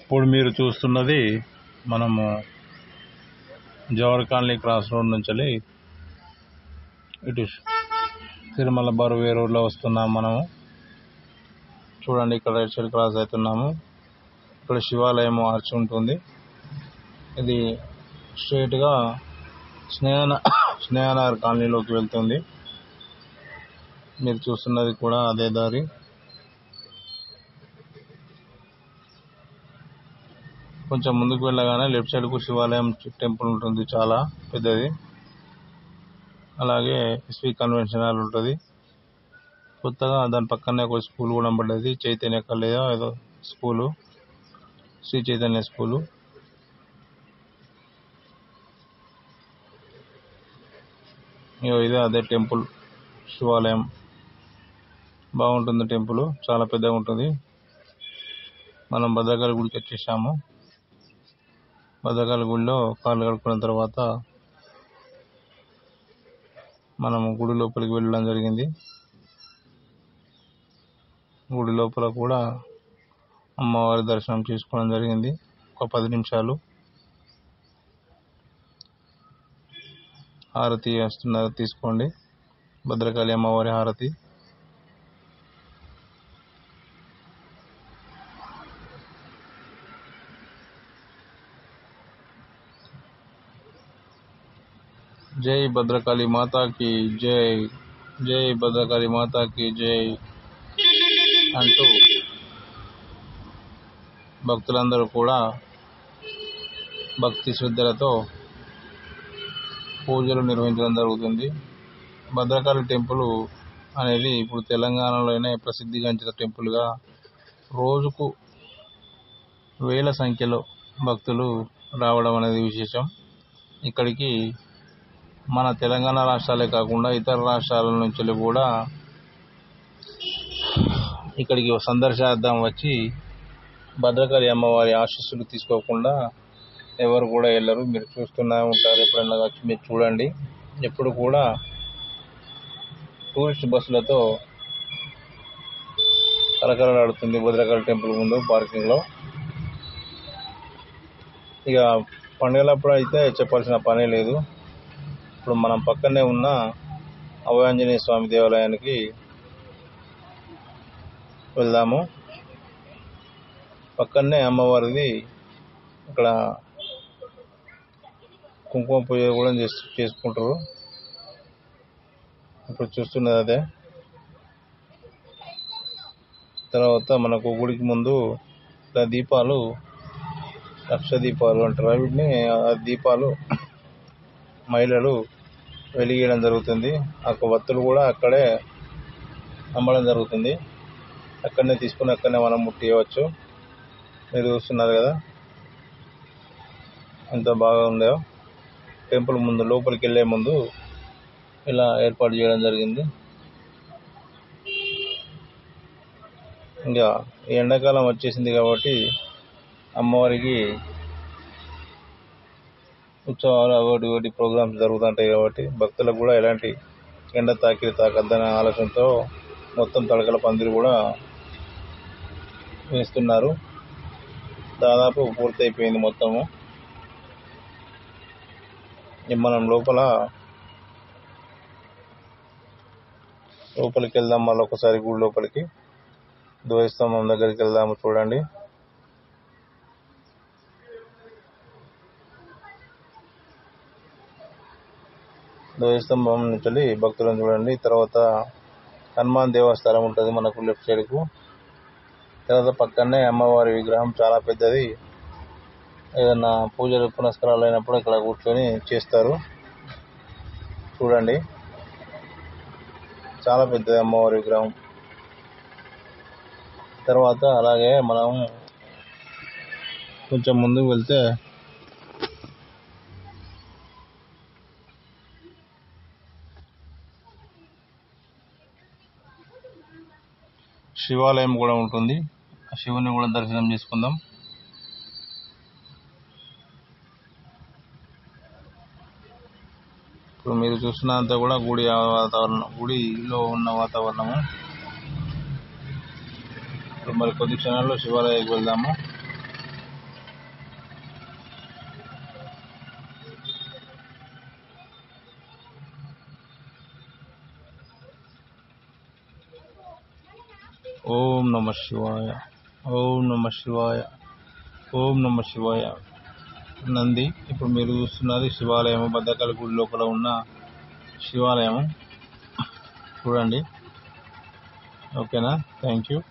ఇప్పుడు మీరు చూస్తున్నది మనము జవహర్ కాలనీ క్రాస్ రోడ్ నుంచి ఇటు తిరుమల బరువే రోడ్లో వస్తున్నాము. మనము చూడండి, ఇక్కడ రైట్ సైడ్ క్రాస్ అవుతున్నాము. ఇక్కడ శివాలయం ఆర్చ్ ఉంటుంది. ఇది స్ట్రైట్గా స్నేహనగర్ కాలనీలోకి వెళ్తుంది. మీరు చూస్తున్నది కూడా అదే దారి. కొంచెం ముందుకు వెళ్ళగానే లెఫ్ట్ సైడ్కు శివాలయం టెంపుల్ ఉంటుంది, చాలా పెద్దది. అలాగే ఎస్వి కన్వెన్షన్ హాల్ ఉంటుంది. కొత్తగా దాని పక్కనే ఒక స్కూల్ కూడా పడ్డది, చైతన్య కళ్యాణ ఏదో స్కూలు, శ్రీ చైతన్య స్కూలు. ఇదే అదే టెంపుల్, శివాలయం. బాగుంటుంది టెంపుల్, చాలా పెద్దగా ఉంటుంది. మనం భద్రకాళి గుడికి వచ్చేసాము. భద్రకాళి గుడిలో కాళ్ళు కడుక్కున్న తర్వాత మనం గుడి లోపలికి వెళ్ళడం జరిగింది. గుడి లోపల కూడా అమ్మవారి దర్శనం చేసుకోవడం జరిగింది. ఒక 10 నిమిషాలు హారతి వస్తున్నారు, తీసుకోండి. భద్రకాళి అమ్మవారి హారతి. జై భద్రకాళి మాతాకి జై, జై భద్రకాళి మాతాకి జై అంటూ భక్తులందరూ కూడా భక్తి శ్రద్ధలతో పూజలు నిర్వహించడం జరుగుతుంది. భద్రకాళి టెంపుల్ అనేది ఇప్పుడు తెలంగాణలోనే ప్రసిద్ధిగాంచిన టెంపుల్గా రోజుకు వేల సంఖ్యలో భక్తులు రావడం అనేది విశేషం. ఇక్కడికి మన తెలంగాణ రాష్ట్రాలే కాకుండా ఇతర రాష్ట్రాల నుంచి కూడా ఇక్కడికి సందర్శనార్థం వచ్చి భద్రకాళి అమ్మవారి ఆశీస్సులు తీసుకోకుండా ఎవరు కూడా వెళ్ళరు. మీరు చూస్తూనే ఉంటారు, ఎప్పుడన్నా వచ్చి మీరు చూడండి. ఎప్పుడు కూడా టూరిస్ట్ బస్సులతో కలకలలాడుతుంది భద్రకాళి టెంపుల్ ముందు పార్కింగ్లో. ఇక పండుగలప్పుడు అయితే చెప్పాల్సిన పనే లేదు. ఇప్పుడు మనం పక్కనే ఉన్న అభయాంజనేయ స్వామి దేవాలయానికి వెళ్దాము. పక్కనే అమ్మవారిది ఇక్కడ కుంకుమ పూజ కూడా చేసుకుంటారు. ఇప్పుడు చూస్తున్నది అదే. తర్వాత మనకు గుడికి ముందు దీపాలు, లక్ష దీపాలు అంటారు వీటిని, ఆ దీపాలు మహిళలు వెలిగేయడం జరుగుతుంది. ఆ వత్తులు కూడా అక్కడే అమ్మడం జరుగుతుంది. అక్కడనే తీసుకుని అక్కడనే మనం ముట్టియవచ్చు. మీరు చూస్తున్నారు కదా ఎంత బాగా ఉందో. టెంపుల్ ముందు లోపలికి వెళ్ళే ముందు ఇలా ఏర్పాటు చేయడం జరిగింది. ఇంకా ఎండాకాలం వచ్చేసింది కాబట్టి అమ్మవారికి ఉత్సవాలు ఒకటి ప్రోగ్రామ్స్ జరుగుతుంటాయి కాబట్టి భక్తులకు కూడా ఎలాంటి ఎండ తాకద్దనే ఆలోచనతో మొత్తం తడకల పందిరి కూడా వేస్తున్నారు. దాదాపు పూర్తయిపోయింది మొత్తము. మనం లోపలికి వెళ్దాం. మళ్ళీ ఒకసారి గుడి లోపలికి ధ్వజస్తంభం దగ్గరికి వెళ్దాము. చూడండి, ధ్వజస్తంభం నుంచి భక్తులను చూడండి. తర్వాత హనుమాన్ దేవస్థానం ఉంటుంది మనకు లెఫ్ట్ సైడ్కు. తర్వాత పక్కనే అమ్మవారి విగ్రహం చాలా పెద్దది. ఏదన్నా పూజలు పునస్కారాలు అయినప్పుడు ఇక్కడ కూర్చొని చేస్తారు. చూడండి, చాలా పెద్దది అమ్మవారి విగ్రహం. తర్వాత అలాగే మనం కొంచెం ముందుకు వెళ్తే శివాలయం కూడా ఉంటుంది. ఆ శివుని కూడా దర్శనం చేసుకుందాం. ఇప్పుడు మీరు చూస్తున్నంత కూడా గుడిలో ఉన్న వాతావరణము. ఇప్పుడు మరి కొద్ది క్షణాల్లో శివాలయానికి వెళ్దాము. ఓం నమ శివాయ. ఓం నమ శివాయ. ఓం నమ శివాయ. నంది ఇప్పుడు మీరు చూస్తున్నది శివాలయం, భద్రకాళి గుడి లోపల ఉన్న శివాలయం చూడండి. ఓకేనా? Thank you.